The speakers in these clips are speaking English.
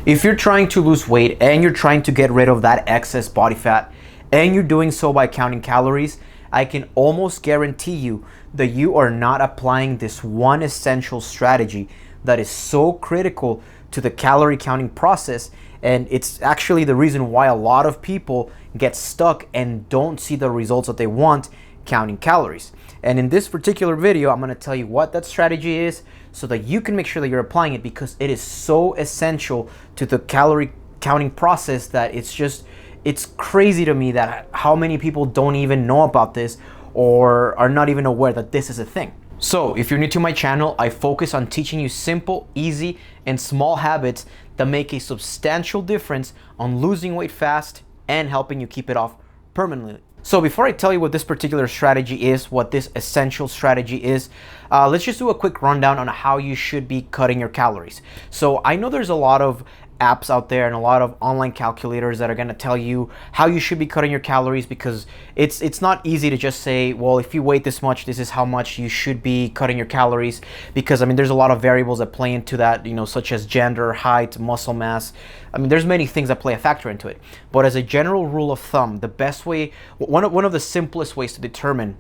If you're trying to lose weight and you're trying to get rid of that excess body fat and you're doing so by counting calories, I can almost guarantee you that you are not applying this one essential strategy that is so critical to the calorie counting process. And it's actually the reason why a lot of people get stuck and don't see the results that they want counting calories. And in this particular video, I'm going to tell you what that strategy is so that you can make sure that you're applying it, because it is so essential to the calorie counting process that it's crazy to me that how many people don't even know about this or are not even aware that this is a thing. So if you're new to my channel, I focus on teaching you simple, easy, and small habits that make a substantial difference on losing weight fast and helping you keep it off permanently. So before I tell you what this particular strategy is, what this essential strategy is, let's just do a quick rundown on how you should be cutting your calories. So I know there's a lot of apps out there and a lot of online calculators that are going to tell you how you should be cutting your calories, because it's not easy to just say, well, if you weigh this much, this is how much you should be cutting your calories, because I mean there's a lot of variables that play into that, such as gender, height, muscle mass. I mean there's many things that play a factor into it. But as a general rule of thumb, the best way, one of the simplest ways to determine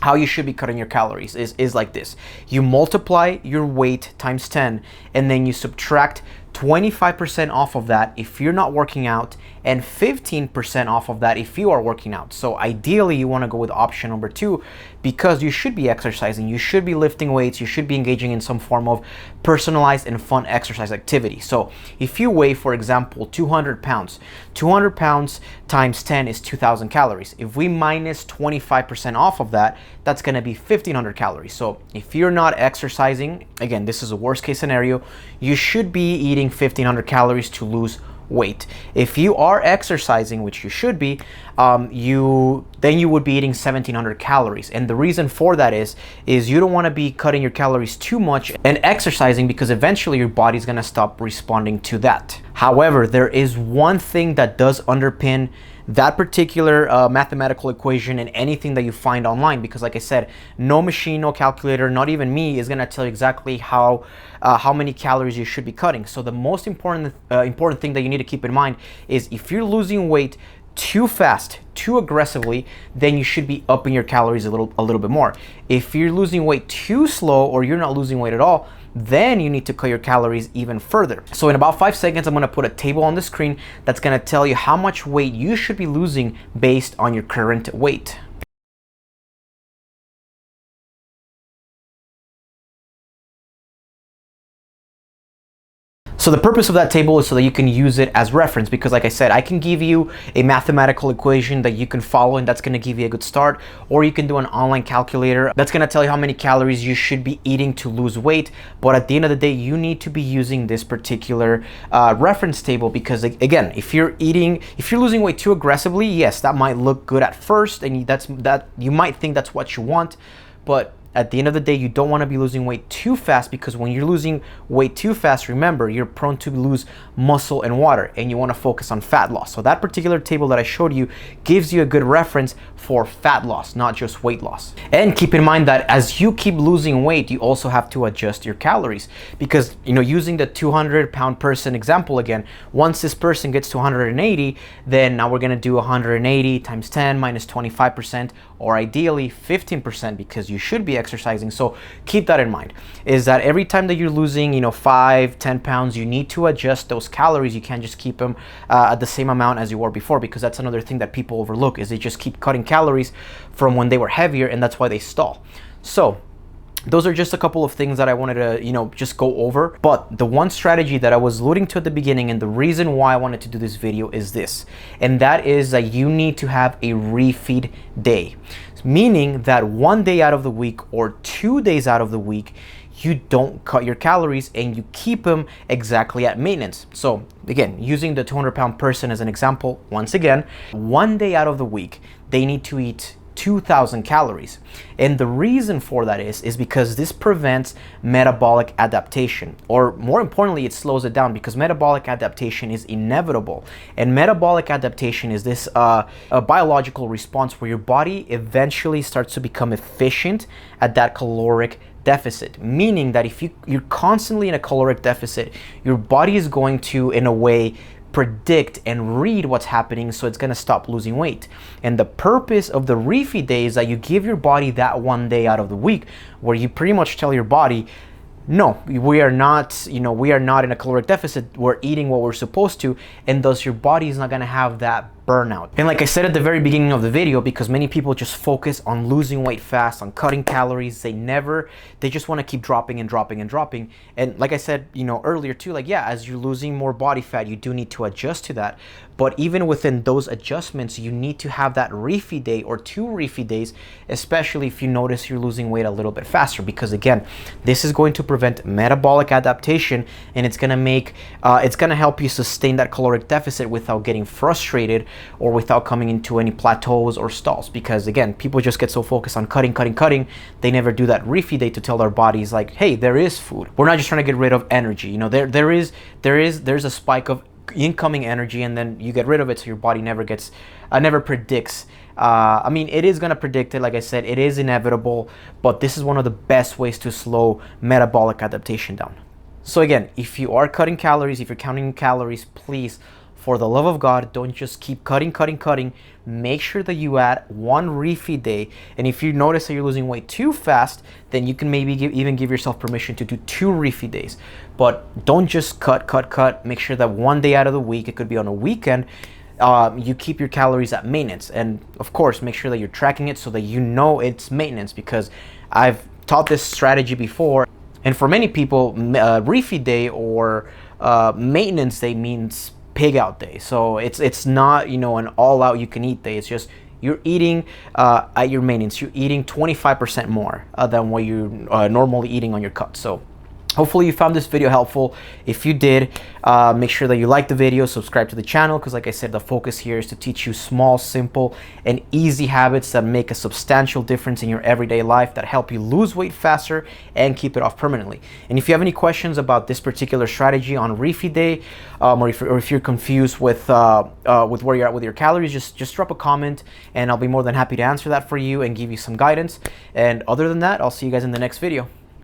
how you should be cutting your calories is like this. You multiply your weight times 10, and then you subtract 25% off of that if you're not working out, and 15% off of that if you are working out. So ideally you want to go with option number 2, because you should be exercising, you should be lifting weights, you should be engaging in some form of personalized and fun exercise activity. So if you weigh, for example, 200 pounds, 200 pounds times 10 is 2,000 calories. If we minus 25% off of that, that's going to be 1,500 calories. So if you're not exercising, again, this is a worst case scenario, you should be eating 1,500 calories to lose weight. If you are exercising, which you should be, you would be eating 1,700 calories. And the reason for that is you don't want to be cutting your calories too much and exercising, because eventually your body's going to stop responding to that. However, there is one thing that does underpin that particular mathematical equation in anything that you find online, because like I said, no machine, no calculator, not even me, is going to tell you exactly how many calories you should be cutting. So the most important thing that you need to keep in mind is if you're losing weight too fast, too aggressively, then you should be upping your calories a little bit more. If you're losing weight too slow, or you're not losing weight at all, then you need to cut your calories even further. So in about 5 seconds, I'm going to put a table on the screen that's going to tell you how much weight you should be losing based on your current weight. So the purpose of that table is so that you can use it as reference, because like I said, I can give you a mathematical equation that you can follow, and that's going to give you a good start, or you can do an online calculator that's going to tell you how many calories you should be eating to lose weight. But at the end of the day, you need to be using this particular reference table, because again, if you're losing weight too aggressively, yes, that might look good at first, and you might think that's what you want, but at the end of the day, you don't want to be losing weight too fast, because when you're losing weight too fast, remember, you're prone to lose muscle and water, and you want to focus on fat loss. So that particular table that I showed you gives you a good reference for fat loss, not just weight loss. And keep in mind that as you keep losing weight, you also have to adjust your calories, because using the 200-pound person example again, once this person gets to 180, then now we're going to do 180 times 10 minus 25%, or ideally 15%, because you should be exercising. So keep that in mind, is that every time that you're losing 5-10 pounds, you need to adjust those calories. You can't just keep them at the same amount as you were before, because that's another thing that people overlook, is they just keep cutting calories from when they were heavier, and that's why they stall. So those are just a couple of things that I wanted to just go over. But the one strategy that I was alluding to at the beginning, and the reason why I wanted to do this video, is this, and that is that you need to have a refeed day, meaning that 1 day out of the week or 2 days out of the week, you don't cut your calories and you keep them exactly at maintenance. So again, using the 200-pound person as an example, once again, 1 day out of the week, they need to eat 2,000 calories. And the reason for that is because this prevents metabolic adaptation, or more importantly, it slows it down, because metabolic adaptation is inevitable. And metabolic adaptation is this a biological response where your body eventually starts to become efficient at that caloric deficit, meaning that if you're constantly in a caloric deficit, your body is going to, in a way, predict and read what's happening, so it's going to stop losing weight. And the purpose of the refeed day is that you give your body that one day out of the week where you pretty much tell your body, no, we are not, we are not in a caloric deficit. We're eating what we're supposed to, and thus your body is not going to have that burnout. And like I said at the very beginning of the video, because many people just focus on losing weight fast, on cutting calories, they just want to keep dropping and dropping and dropping. And like I said, earlier too, like, yeah, as you're losing more body fat, you do need to adjust to that. But even within those adjustments, you need to have that refeed day or 2 refeed days, especially if you notice you're losing weight a little bit faster, because again, this is going to prevent metabolic adaptation, and it's going to help you sustain that caloric deficit without getting frustrated or without coming into any plateaus or stalls. Because again, people just get so focused on cutting, they never do that refeed day to tell their bodies like, hey, there is food. We're not just trying to get rid of energy. There's a spike of incoming energy, and then you get rid of it, so your body never predicts. It is going to predict it. Like I said, it is inevitable, but this is one of the best ways to slow metabolic adaptation down. So again, if you are cutting calories, if you're counting calories, please, for the love of God, don't just keep cutting. Make sure that you add 1 refeed day. And if you notice that you're losing weight too fast, then you can maybe even give yourself permission to do 2 refeed days. But don't just cut. Make sure that 1 day out of the week, it could be on a weekend, you keep your calories at maintenance. And of course, make sure that you're tracking it so that it's maintenance, because I've taught this strategy before. And for many people, refeed day or maintenance day means pig out day. So it's not an all out you can eat day. It's just you're eating at your maintenance. You're eating 25% more than what you're normally eating on your cut. So hopefully you found this video helpful. If you did, make sure that you like the video, subscribe to the channel, because like I said, the focus here is to teach you small, simple, and easy habits that make a substantial difference in your everyday life, that help you lose weight faster and keep it off permanently. And if you have any questions about this particular strategy on refeed day, or if you're confused with where you're at with your calories, just drop a comment, and I'll be more than happy to answer that for you and give you some guidance. And other than that, I'll see you guys in the next video.